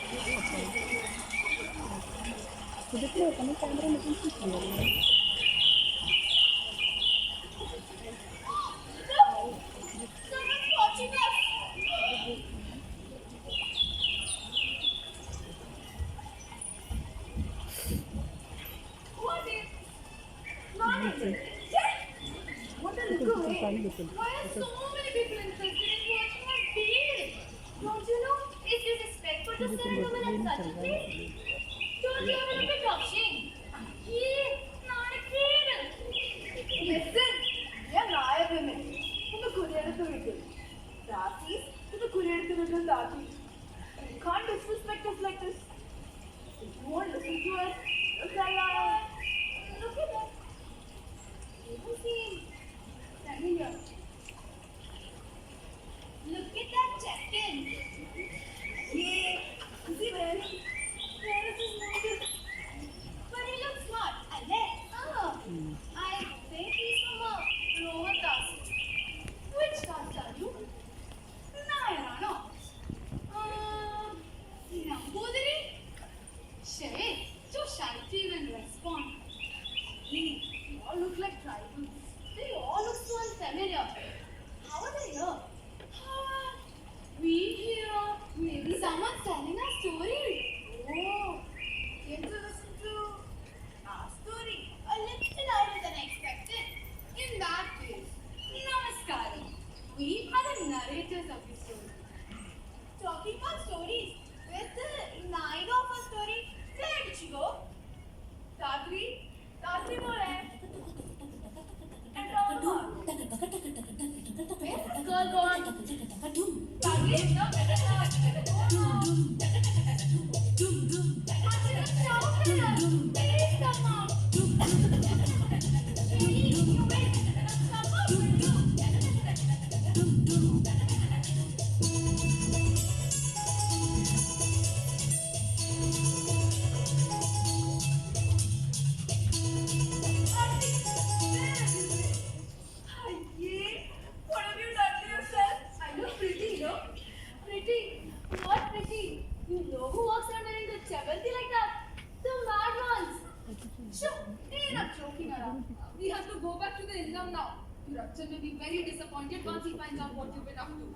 Someone's watching us. What is? Morning. What a look away. Why are so many people interested in watching us bathe? Don't you know? Is this respect for the servant woman at such a place? Don't you have a little bit of shame? Not a kid. Listen, we are Naya women. To the Kuriyada to Riddle. Thaathris to the Kuriyada to Riddle Thaathri. You can't disrespect us like this. If you won't listen to us, look at us. Look at us. You see, standing here. Look at that check-in. Yeah, is he well? Where is his motive? But he looks smart. And then, I think he's from a lower caste. Which caste are you? Nayana. Nambudiri? Shit, so shy to even respond. Hey, they all look like tribals. They all look so unfamiliar. How are they here? We here. Maybe someone's telling a story. Oh, came to listen to our story. A little louder than expected. In that case, namaskaram. We are the narrators of the story. Talking about stories, where's the narrator of a story? Where did she go? Thaathri? Thaathri bol hai. And all about. Where's this girl gone? Thaathri? No. Actually, shout at us. Please come out. Hey, you wait. Come out. What have you done to yourself? I look pretty, no? Pretty? What pretty? You know who walks around wearing the chabalti like that? The mad ones. Sure, they're not joking around. We have to go back to the Indam now. Your Rachan will be very disappointed once he finds out what you've been up to.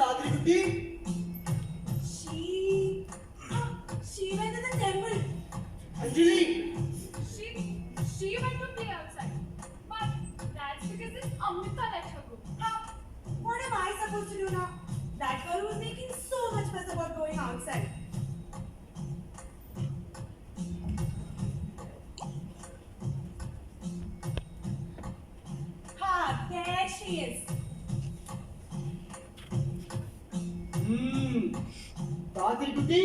Thaathri? She went to the temple. Anjali! She went to play outside. But that's because this Amrita let her go. What am I supposed to do now? That girl was making so much fuss about going outside. There she is. Thaathri Kuti,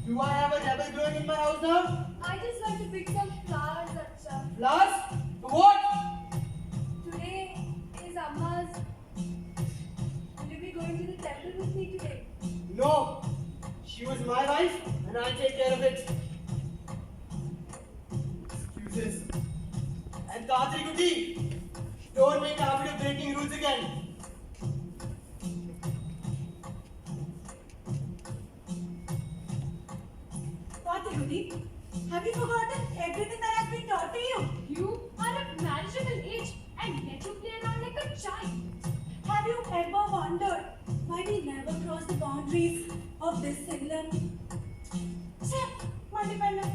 do I have a rebel growing in my house now? I just went to pick some flowers, Acha. Flowers? For what? Today is Amma's. Will you be going to the temple with me today? No. She was my wife and I'll take care of it. Excuses. And Thaathri Kuti, don't make a habit of breaking rules again. Thaathri, Judy. Have you forgotten everything that has been taught to you? You are of marriageable age and yet you play around like a child. Have you ever wondered why we never cross the boundaries of this England? Check, my dependent.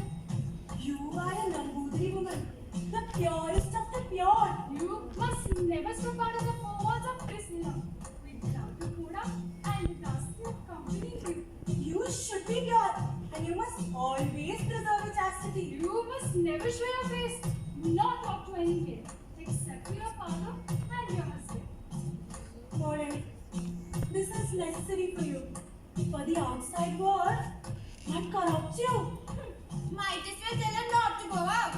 You are a Nambudri woman, the purest of the pure. You must never step out of the four walls of this love. Without the Buddha and thus will accompany you. You should be pure, and you must always preserve your chastity. You must never show your face, nor talk to any male, except to your father and your husband. Moran, this is necessary for you. For the outside world might corrupt you. Might as well tell her not to go out.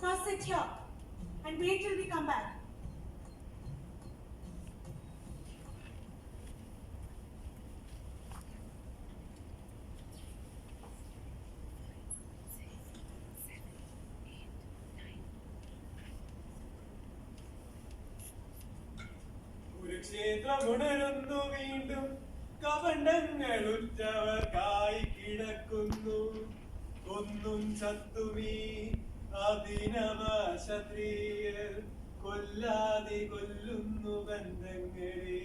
Now sit here and wait till we come back. കുരുക്ഷേത്രമുണരുന്നു വീണ്ടും കപണ്ടങ്ങളുറ്റവർക്കായി കിടക്കുന്നു കൊന്നും ചത്തുമീ അഭിനവ ക്ഷത്രിയർ കൊല്ലാതെ കൊല്ലുന്നു ബന്ധങ്ങളെ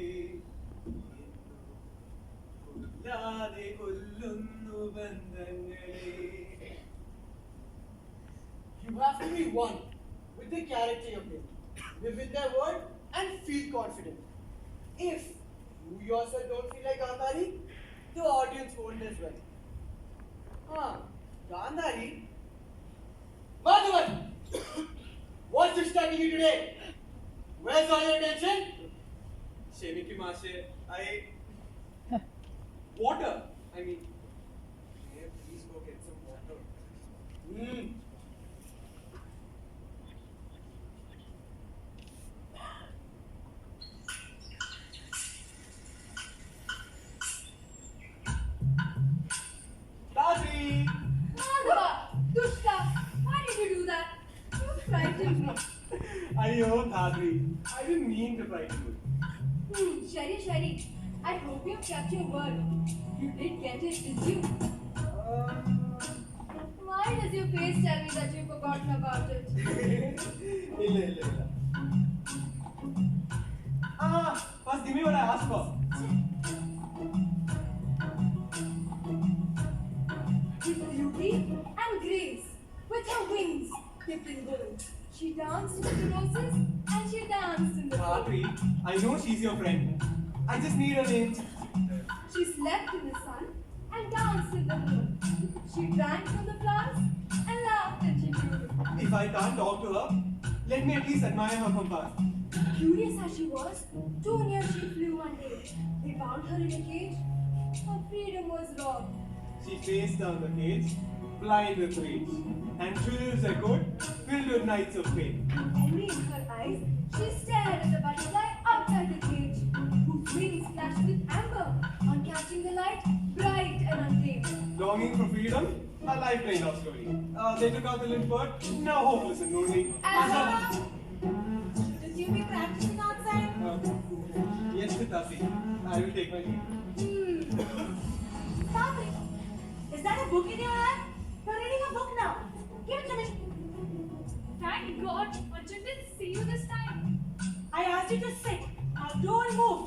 കൊല്ലാതെ കൊല്ലുന്നു ബന്ധങ്ങളെ. You have to be one with the character you play. Live with their word and feel confident. If you yourself don't feel like Gandhari, the audience won't as well. Gandhari? Madhavan! What's distracting you today? Where's all your attention? ക്ഷമിക്കൂ മാഷെ. Water. I mean, may I please go get some water? Thaathri! Madhava, Dushka, why did you do that? You frightened me. Ayyo, Thaathri. I didn't mean to frighten you. Sherry, I hope you kept your word. You did get it, did you? Why does your face tell me that you've forgotten about it? Illa. First give me what I asked for. With beauty and grace, with her wings dipped in gold, she danced in the roses and she danced in the Thaathri, I know she's your friend. I just need her name. She slept in the sun and danced in the moon. She drank from the flowers and laughed and she grew. If I can't talk to her, let me at least admire her from far. Curious as she was, too near she flew one day. They bound her in a cage. Her freedom was robbed. She faced down the cage, blind with rage, and thrills echoed, filled with nights of pain. Envy in her eyes, she stared at the butterfly outside the cage, whose wings flashed with amber on catching the light, bright and untamed. Longing for freedom, a lifeline of story. They took out the limp bird, now hopeless and lonely. Shouldn't you be practicing outside? Yes, Thaathri, I will take my leave. Thaathri, is that a book in your hand? You're reading a book now. Give it to me. Thank God, Arjun didn't see you this time. I asked you to sit. Now don't move.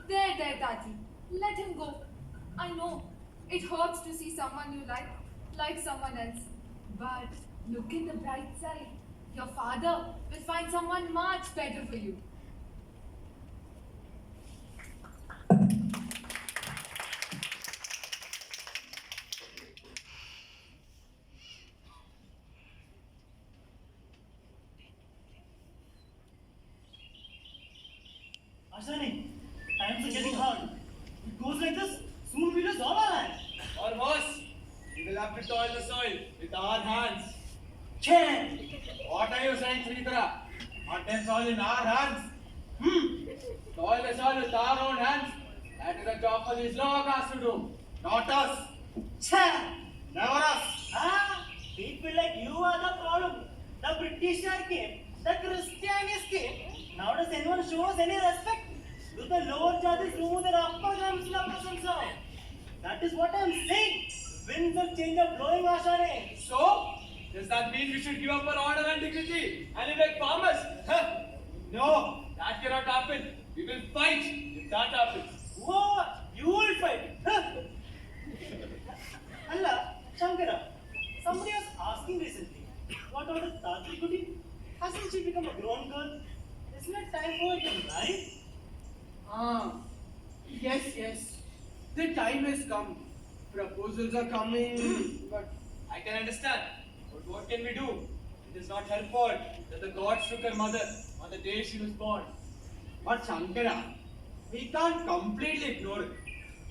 There, Thaathri. Let him go. I know it hurts to see someone you like someone else. But look in the bright side. Your father will find someone much better for you. Ashani, times are getting hard. It goes like this, soon we'll lose all our land. Or worse, we will have to toil the soil with our hands. Chen! What are you saying, Sridhara? Not then soil in our hands. Toil the soil with our own hands. That is a job for these lower caste to do, not us. Chen! Never us. People like you are the problem. The Britishers came, the Christians came. Now does anyone show us any respect? Do the lower judges remove their upper garments in the presence of? That is what I am saying. Winds of change are blowing, Ashane. So, does that mean we should give up our honor and dignity and live like farmers? Huh? No, that cannot happen. We will fight if that happens. What? You will fight. Huh? Allah, Shankara, somebody was asking recently, what about the Thaathri goody? Hasn't she become a grown girl? Isn't it time for her to marry? Yes. The time has come. Proposals are coming, but I can understand. But what can we do? It is not her fault that the gods took her mother on the day she was born. But Shankara, we can't completely ignore it.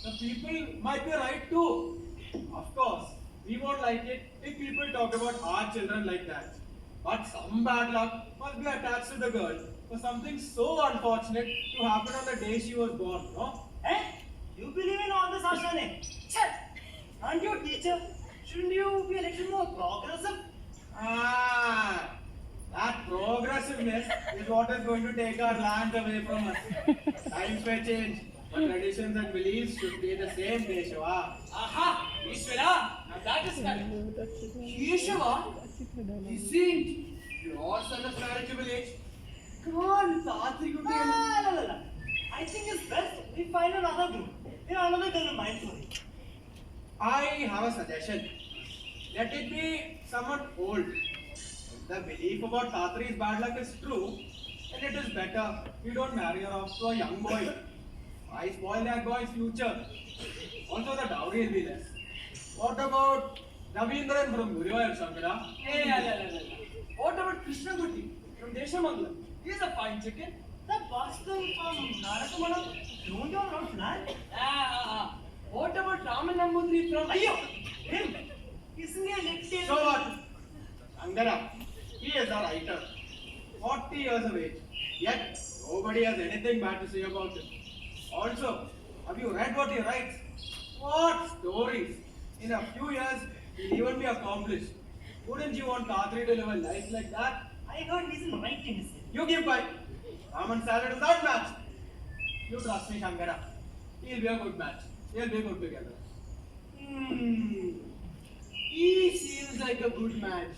The people might be right too. Of course, we won't like it if people talk about our children like that. But some bad luck must be attached to the girl for something so unfortunate to happen on the day she was born, no? Eh? You believe in all this, Ashane? Chal! Aren't you a teacher? Shouldn't you be a little more progressive? That progressiveness is what is going to take our lands away from us. Times may change, but traditions and beliefs should stay the same, Keshava. Aha! Ishvara! Now that is correct. Keshava, isn't your son of marriageable age? Can't Thaathri could be No. I think it's best we find another group. Another girl mind for it. I have a suggestion. Let it be someone old. If the belief about Thaathri's bad luck is true, then it is better you don't marry her off to a young boy. Why spoil that boy's future? Also, the dowry will be less. What about Ravindran from Guruvayur, Shankara? What about Krishna Gutti from Deshamangalam? He's a fine chicken. The bastard from Narakamanam, don't you not plan? What about Raman Nambudri from Ayyo! Him! Isn't he a little... So what? Shankara, he is a writer. 40 years of age. Yet, nobody has anything bad to say about him. Also, have you read what he writes? What stories! In a few years, he'll even be accomplished. Wouldn't you want Thaathri to live a life like that? I heard he's in writing. You give by. Raman salad is not match. You trust me, Shankara. He'll be a good match. They'll be good together. He seems like a good match.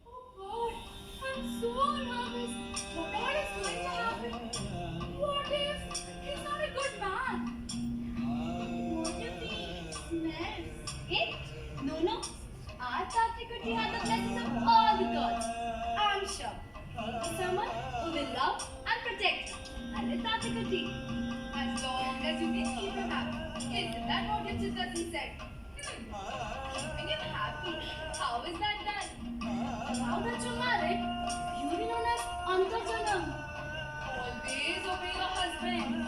Oh God, I'm so nervous. What is going to happen? What if he's not a good man? What if he smells it? No. Our Thaathri had the blessings of all the gods. I'm sure. Someone who will love and protect him. And the Thaathri, As long as you can keep him happy. Isn't that what your Chittasi said? Keeping him happy. How is that done? now that you're married, you'll be known as Antarjanam. Always obey your husband.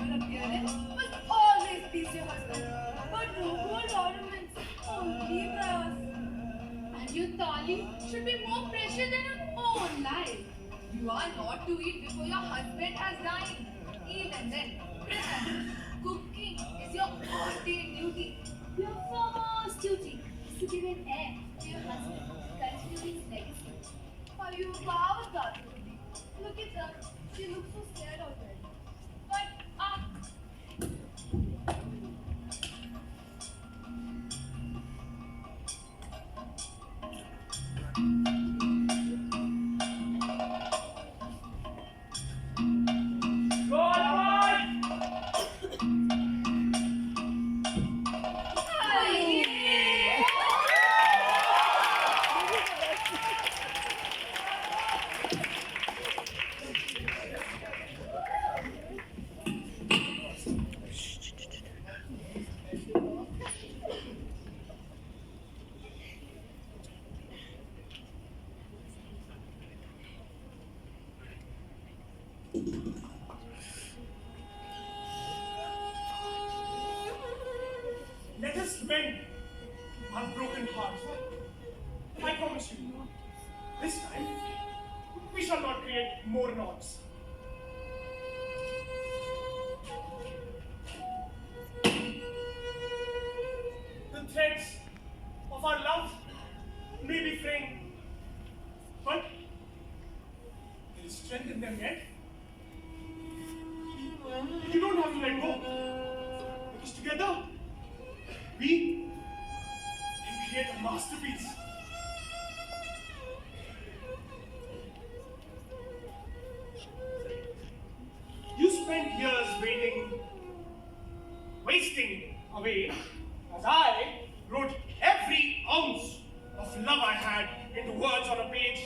Your appearance must always please your husband. But no gold ornaments, only brass. And your thali should be more precious than your own life. You are not to eat before your husband has dined. Even then, remember, cooking is your ordained duty. Your first duty is to give an heir to your husband, continuing his legacy. Are you proud, Thaathri? Look at her. She looks so scared already. But, Let us mend our broken hearts. I promise you, this time we shall not create more knots. The threads of our love may be fraying, but there is strength in them yet. You don't have to let go, because together we can create a masterpiece. You spent years waiting, wasting away, as I wrote every ounce of love I had into words on a page,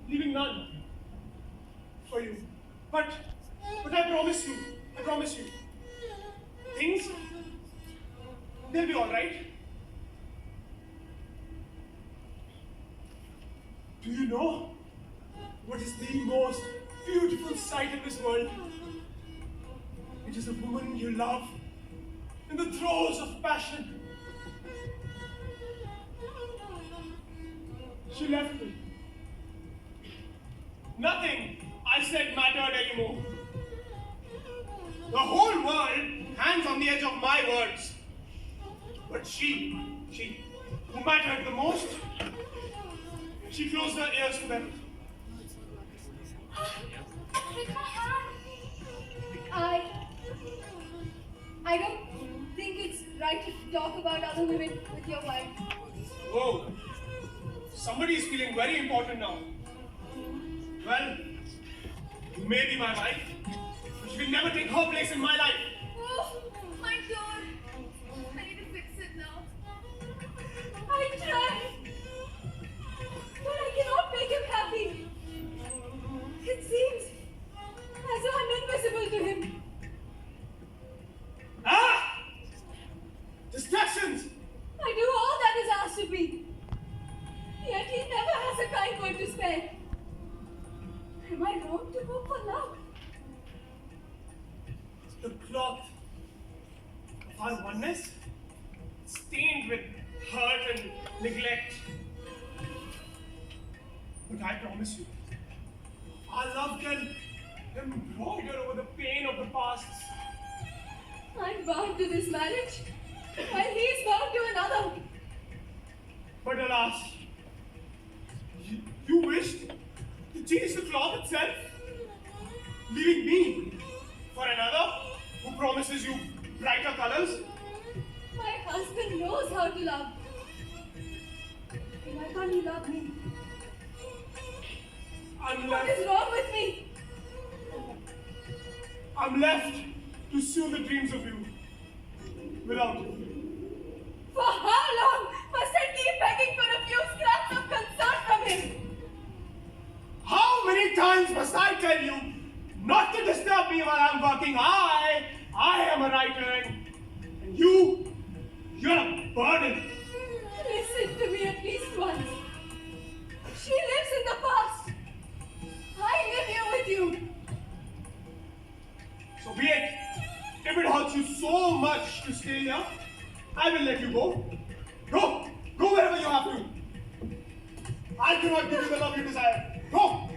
leaving none for you. But I promise you, things, they'll be alright. Do you know what is the most beautiful sight in this world? It is a woman you love in the throes of passion. She left me. Nothing I said mattered anymore. The whole world hangs on the edge of my words. But she who mattered the most, she closed her ears to them. Take my hand. I don't think it's right to talk about other women with your wife. Oh, somebody is feeling very important now. Well, you may be my wife, but you will never take her place in my life. Oh, my God. I need to fix it now. I tried, but I cannot make him happy. It seems as though I'm invisible to him. Ah! Distractions! I do all that is asked of me. Yet he never has a kind word to spare. Am I wrong to hope for love? The cloth of our oneness, stained with hurt and neglect. But I promise you, our love can embroider over the pain of the past. asked. You wished to change the cloth itself, leaving me for another who promises you brighter colors? My husband knows how to love. Why can't he love me? What is wrong with me? I'm left to soothe the dreams of you without you. For how long must I keep begging for a few scraps of concern from him? How many times must I tell you not to disturb me while I'm working? I am a writer, and you're a burden. Listen to me at least once. She lives in the past. I live here with you. So be it. If it hurts you so much to stay here, I will let you go. Go wherever you have to. I cannot give you the love you desire. Go!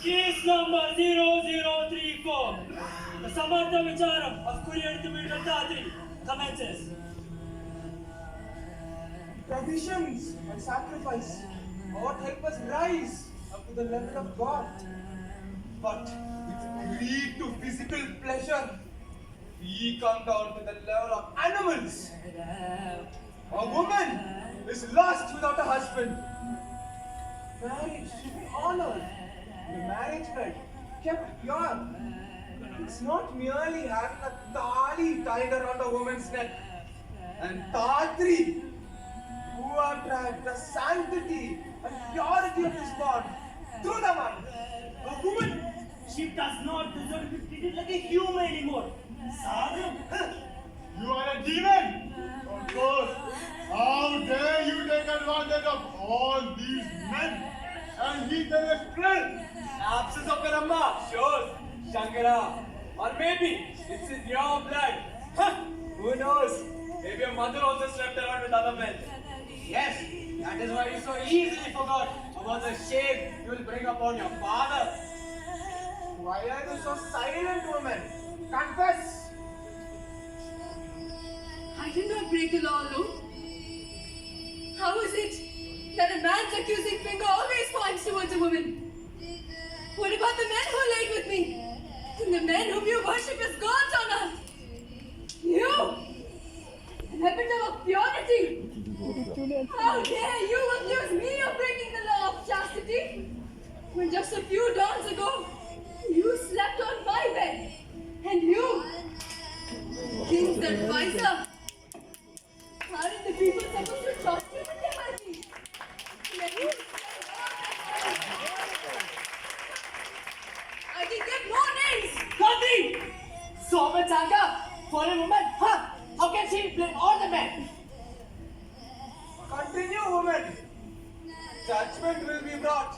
Case number 0034. The Samartha Vicharam of Kuriyat Thaathri commences. traditions and sacrifice are what help us rise up to the level of God. But if we lead to physical pleasure, we come down to the level of animals. A woman is lost without a husband. Marriage should be honored. The marriage bed kept pure. It's not merely having a thali tied around a woman's neck. And Thaathri, who are dragged the sanctity and purity of this bond through the mud. A woman, she does not deserve to be treated like a human anymore. Sadhu, You are a demon! Of course! How dare you take advantage of all these men and give them a strength? Absence of your Amma shows Shankara. Or maybe it's in your blood. Huh, who knows? Maybe your mother also slept around with other men. Yes, that is why you so easily forgot about the shame you will bring upon your father. Why are you so silent, woman? Confess! I did not break the law alone. How is it that a man's accusing finger always points towards a woman? What about the men who laid with me? And the men whom you worship as gods on earth? You! An epitome of purity! How dare you accuse me of breaking the law of chastity? When just a few dawns ago, you slept on my bed. And you, king's advisor, aren't the people supposed to trust you with their money? Let me I can get more names! Thaathri! So much anger for a woman? Huh? How can she blame all the men? Continue, woman. Judgment will be brought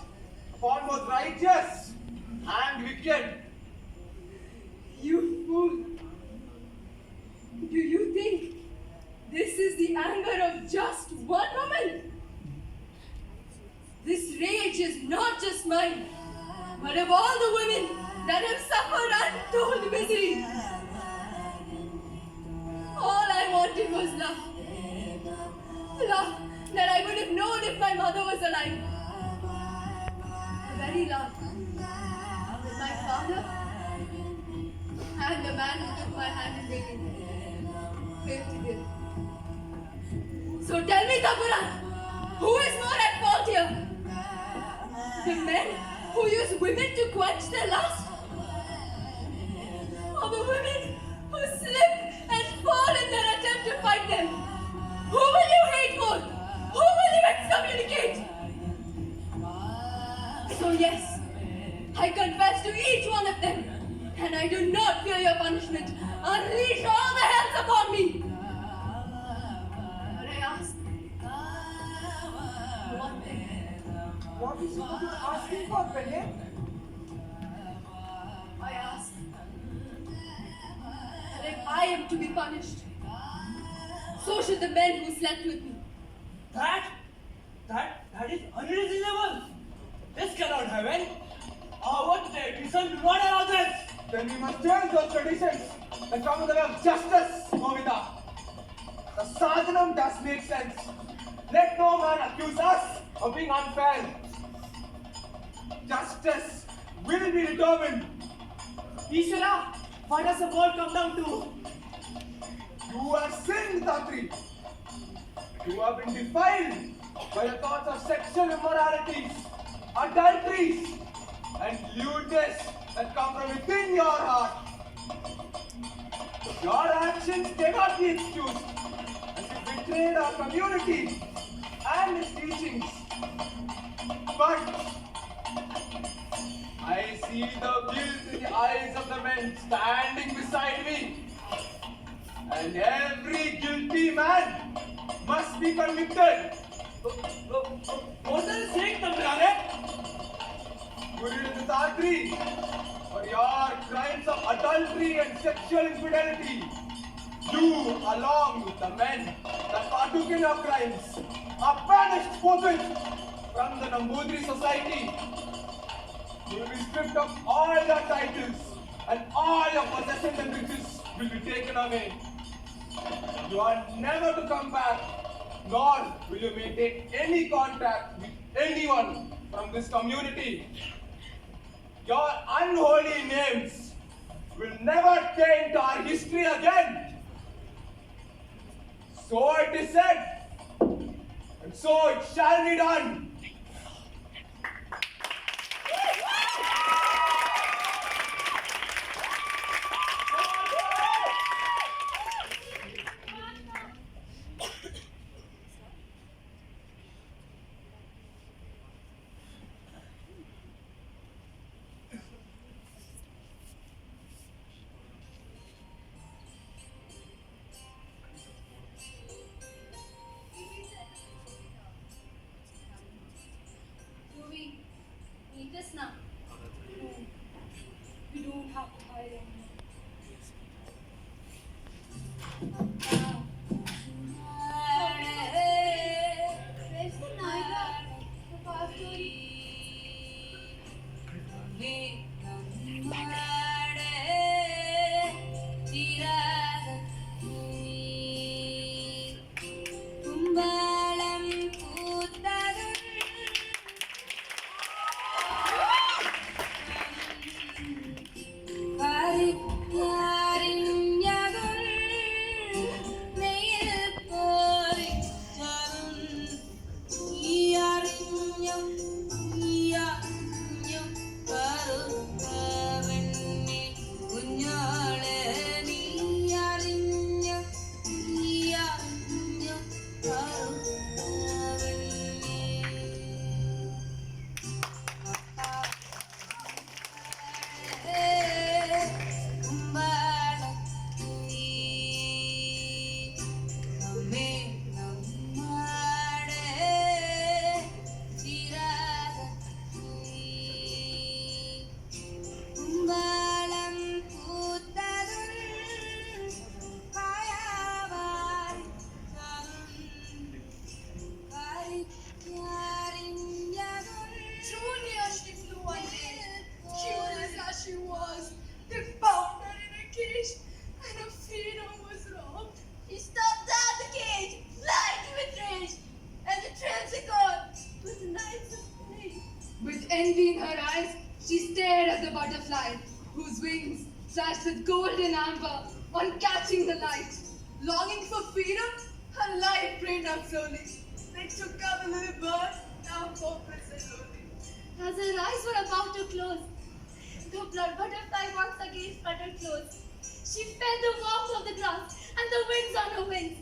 upon both righteous and wicked. You fool! Do you think this is the anger of just one woman? This rage is not just mine, but of all the women that have suffered untold misery. All I wanted was love. Love that I would have known if my mother was alive. The very love that my father and the man who took my hand in waiting failed to give. So tell me, Thapuran, who is more at fault here? The men who use women to quench their lust? Or the women who slip and fall in their attempt to fight them? Who will you hate more? Who will you excommunicate? So yes, I confess to each one of them, and I do not fear your punishment. Unleash all the hells upon me. But I ask one thing. What is what you are asking for, Penne? I ask that if I am to be punished, so should the men who slept with me. that is unreasonable. This cannot happen. Our tradition do not allow this. Then we must change those traditions and come to the way of justice, Govinda. The sadhanam does make sense. Let no man accuse us of being unfair. Justice will be determined. Ishvara, what does the world come down to? You have sinned, Thaathri. You have been defiled by the thoughts of sexual immoralities, adulteries, and lewdness that come from within your heart. Your actions cannot be excused as you betrayed our community and its teachings. But I see the guilt in the eyes of the men standing beside me. And every guilty man must be convicted. What are you saying, Tamrare? Guru Thaathri, for your crimes of adultery and sexual infidelity, you, along with the men that partook in your crimes, are banished forthwith from the Nambudri society. You will be stripped of all your titles, and all your possessions and riches will be taken away. You are never to come back nor will you maintain any contact with anyone from this community. Your unholy names will never taint our history again. So it is said, and so it shall be done. Do we need this now? We don't have to hide anymore. Where's the Naira? The past story? Junior, she flew one day. Curious as she was, they bound her in a cage, and her freedom was robbed. He stopped out the cage, blind with rage, and the trails are gone with the nights of pain. With envy in her eyes, she stared at the butterfly, whose wings flashed with gold and amber on catching the light. Longing for freedom, her life drained up slowly. They took up a little bird, now hopeless and lonely. As her eyes were about to close, the blood butterfly once again fluttered close. She felt the warmth of the grass and the winds on her wings.